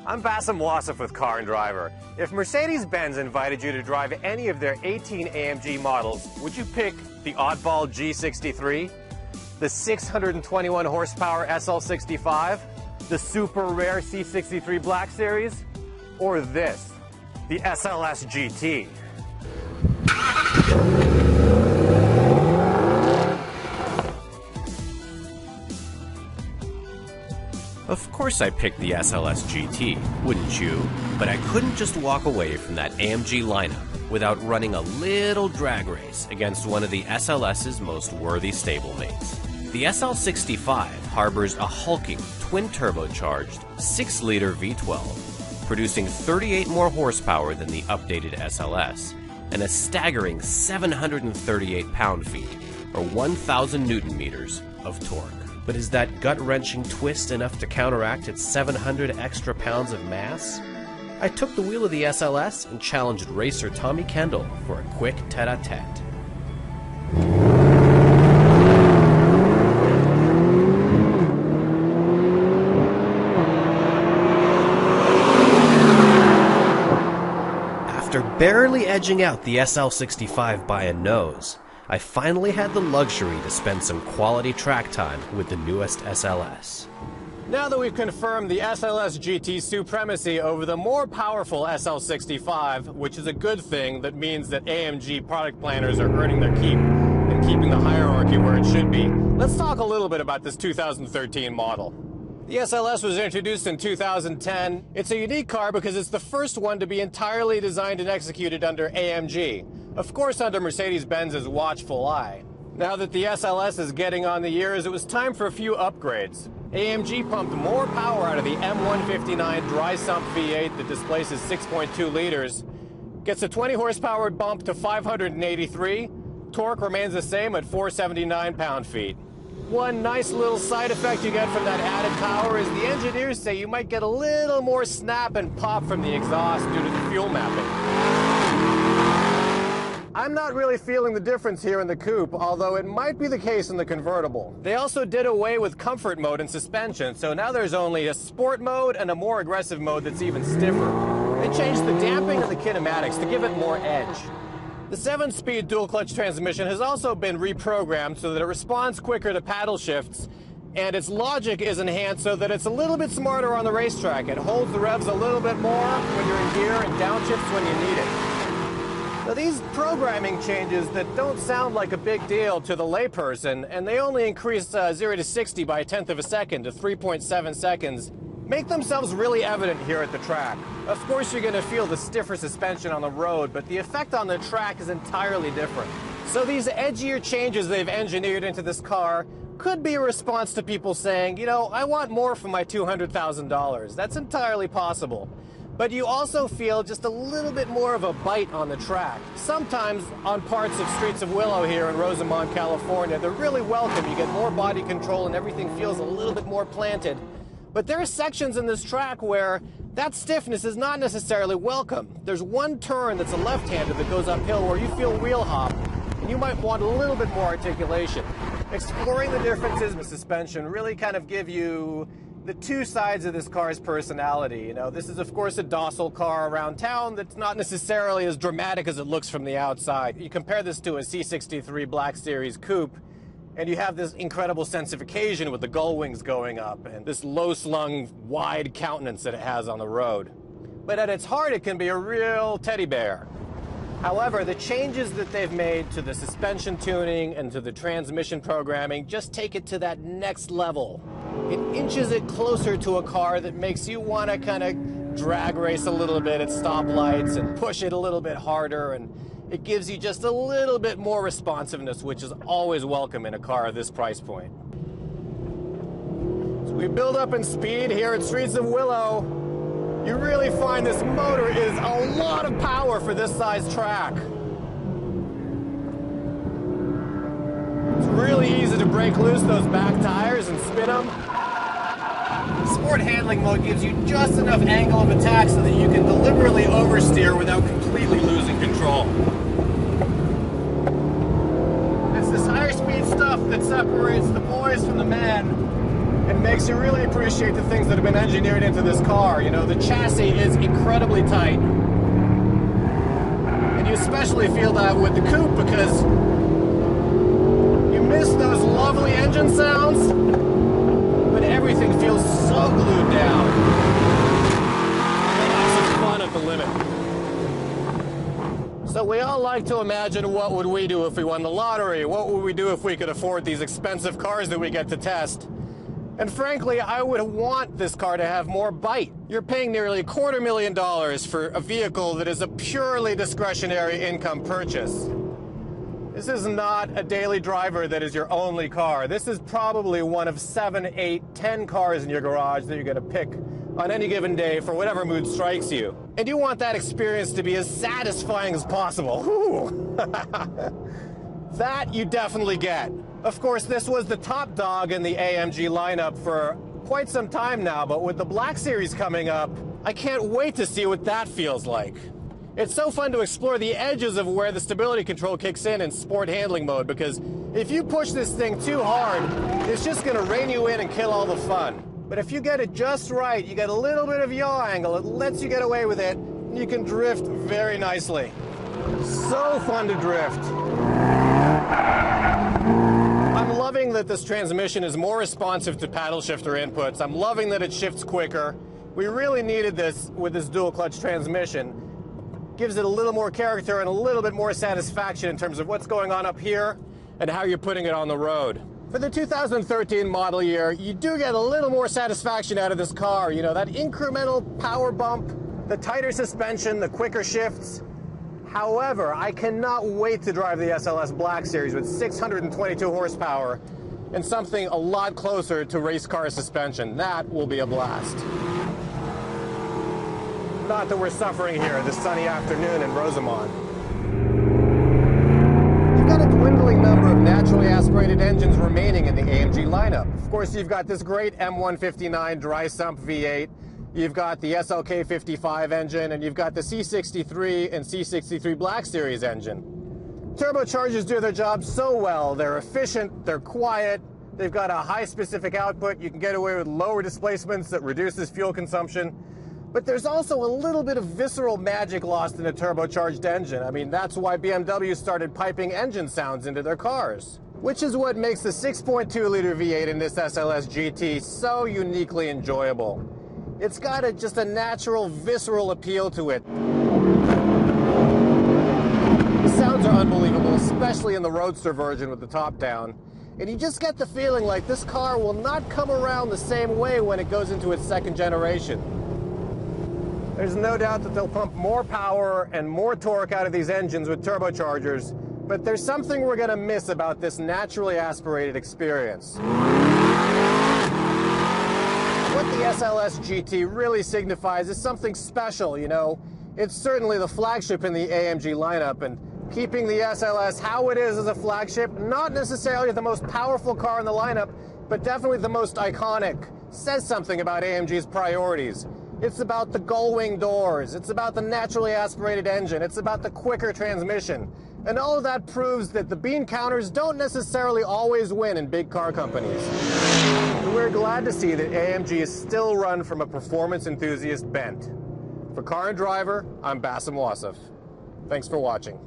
I'm Bassem Wassef with Car and Driver. If Mercedes-Benz invited you to drive any of their 18 AMG models, would you pick the oddball G63, the 621 horsepower SL65, the super rare C63 Black Series, or this, the SLS GT? Of course I picked the SLS GT, wouldn't you? But I couldn't just walk away from that AMG lineup without running a little drag race against one of the SLS's most worthy stablemates. The SL65 harbors a hulking twin-turbocharged 6-liter V12, producing 38 more horsepower than the updated SLS, and a staggering 738 pound-feet, or 1,000 Newton-meters, of torque. But is that gut-wrenching twist enough to counteract its 700 extra pounds of mass? I took the wheel of the SLS and challenged racer Tommy Kendall for a quick tete-a-tete. After barely edging out the SL65 by a nose, I finally had the luxury to spend some quality track time with the newest SLS. Now that we've confirmed the SLS GT's supremacy over the more powerful SL65, which is a good thing, that means that AMG product planners are earning their keep and keeping the hierarchy where it should be, let's talk a little bit about this 2013 model. The SLS was introduced in 2010. It's a unique car because it's the first one to be entirely designed and executed under AMG. Of course, under Mercedes-Benz's watchful eye. Now that the SLS is getting on the years, it was time for a few upgrades. AMG pumped more power out of the M159 dry sump V8 that displaces 6.2 liters, gets a 20 horsepower bump to 583, torque remains the same at 479 pound-feet. One nice little side effect you get from that added power is the engineers say you might get a little more snap and pop from the exhaust due to the fuel mapping. I'm not really feeling the difference here in the coupe, although it might be the case in the convertible. They also did away with comfort mode and suspension, so now there's only a sport mode and a more aggressive mode that's even stiffer. They changed the damping and the kinematics to give it more edge. The 7-speed dual-clutch transmission has also been reprogrammed so that it responds quicker to paddle shifts, and its logic is enhanced so that it's a little bit smarter on the racetrack. It holds the revs a little bit more when you're in gear and downshifts when you need it. Now, these programming changes that don't sound like a big deal to the layperson, and they only increase 0 to 60 by 1/10 of a second to 3.7 seconds, make themselves really evident here at the track. Of course, you're going to feel the stiffer suspension on the road, but the effect on the track is entirely different. So these edgier changes they've engineered into this car could be a response to people saying, you know, I want more for my $200,000. That's entirely possible. But you also feel just a little bit more of a bite on the track. Sometimes on parts of Streets of Willow here in Rosamond, California, they're really welcome. You get more body control and everything feels a little bit more planted. But there are sections in this track where that stiffness is not necessarily welcome. There's one turn that's a left-hander that goes uphill where you feel wheel hop, and you might want a little bit more articulation. Exploring the differences in suspension really kind of give you the two sides of this car's personality. You know, this is of course a docile car around town that's not necessarily as dramatic as it looks from the outside. You compare this to a C63 Black Series coupe, and you have this incredible sense of occasion with the gull wings going up and this low-slung, wide countenance that it has on the road. But at its heart, it can be a real teddy bear. However, the changes that they've made to the suspension tuning and to the transmission programming just take it to that next level. It inches it closer to a car that makes you want to kind of drag race a little bit at stoplights and push it a little bit harder, and it gives you just a little bit more responsiveness, which is always welcome in a car at this price point. So we build up in speed here at Streets of Willow. You really find this motor is a lot of power for this size track. It's really easy to break loose those back tires and spin them. Sport handling mode gives you just enough angle of attack so that you can deliberately oversteer without completely losing control. It's this higher speed stuff that separates the boys from the men. and makes you really appreciate the things that have been engineered into this car. You know, the chassis is incredibly tight. And you especially feel that with the coupe because you miss those lovely engine sounds, but everything feels so glued down. Lots of fun at the limit. So we all like to imagine, what would we do if we won the lottery? What would we do if we could afford these expensive cars that we get to test? And frankly, I would want this car to have more bite. You're paying nearly $250,000 for a vehicle that is a purely discretionary income purchase. This is not a daily driver that is your only car. This is probably one of 7, 8, 10 cars in your garage that you're going to pick on any given day for whatever mood strikes you. And you want that experience to be as satisfying as possible. That you definitely get. Of course, this was the top dog in the AMG lineup for quite some time now, but with the Black Series coming up, I can't wait to see what that feels like. It's so fun to explore the edges of where the stability control kicks in sport handling mode, because if you push this thing too hard, it's just going to rein you in and kill all the fun. But if you get it just right, you get a little bit of yaw angle, it lets you get away with it, and you can drift very nicely. So fun to drift. I'm loving that this transmission is more responsive to paddle shifter inputs. I'm loving that it shifts quicker. We really needed this with this dual clutch transmission. Gives it a little more character and a little bit more satisfaction in terms of what's going on up here and how you're putting it on the road. For the 2013 model year, you do get a little more satisfaction out of this car. You know, that incremental power bump, the tighter suspension, the quicker shifts. However, I cannot wait to drive the SLS Black Series with 622 horsepower and something a lot closer to race car suspension. That will be a blast. Not that we're suffering here this sunny afternoon in Rosamond. You've got a dwindling number of naturally aspirated engines remaining in the AMG lineup. Of course, you've got this great M159 dry sump V8. You've got the SLK55 engine, and you've got the C63 and C63 Black Series engine. Turbochargers do their job so well. They're efficient, they're quiet, they've got a high specific output. You can get away with lower displacements that reduces fuel consumption. But there's also a little bit of visceral magic lost in a turbocharged engine. I mean, that's why BMW started piping engine sounds into their cars, which is what makes the 6.2-liter V8 in this SLS GT so uniquely enjoyable. It's got just a natural, visceral appeal to it. The sounds are unbelievable, especially in the Roadster version with the top down. And you just get the feeling like this car will not come around the same way when it goes into its second generation. There's no doubt that they'll pump more power and more torque out of these engines with turbochargers, but there's something we're going to miss about this naturally aspirated experience. What the SLS GT really signifies is something special, you know. It's certainly the flagship in the AMG lineup, and keeping the SLS how it is as a flagship, not necessarily the most powerful car in the lineup, but definitely the most iconic, says something about AMG's priorities. It's about the gull-wing doors, it's about the naturally aspirated engine, it's about the quicker transmission. And all of that proves that the bean counters don't necessarily always win in big car companies. And we're glad to see that AMG is still run from a performance enthusiast bent. For Car and Driver, I'm Bassem Wassef. Thanks for watching.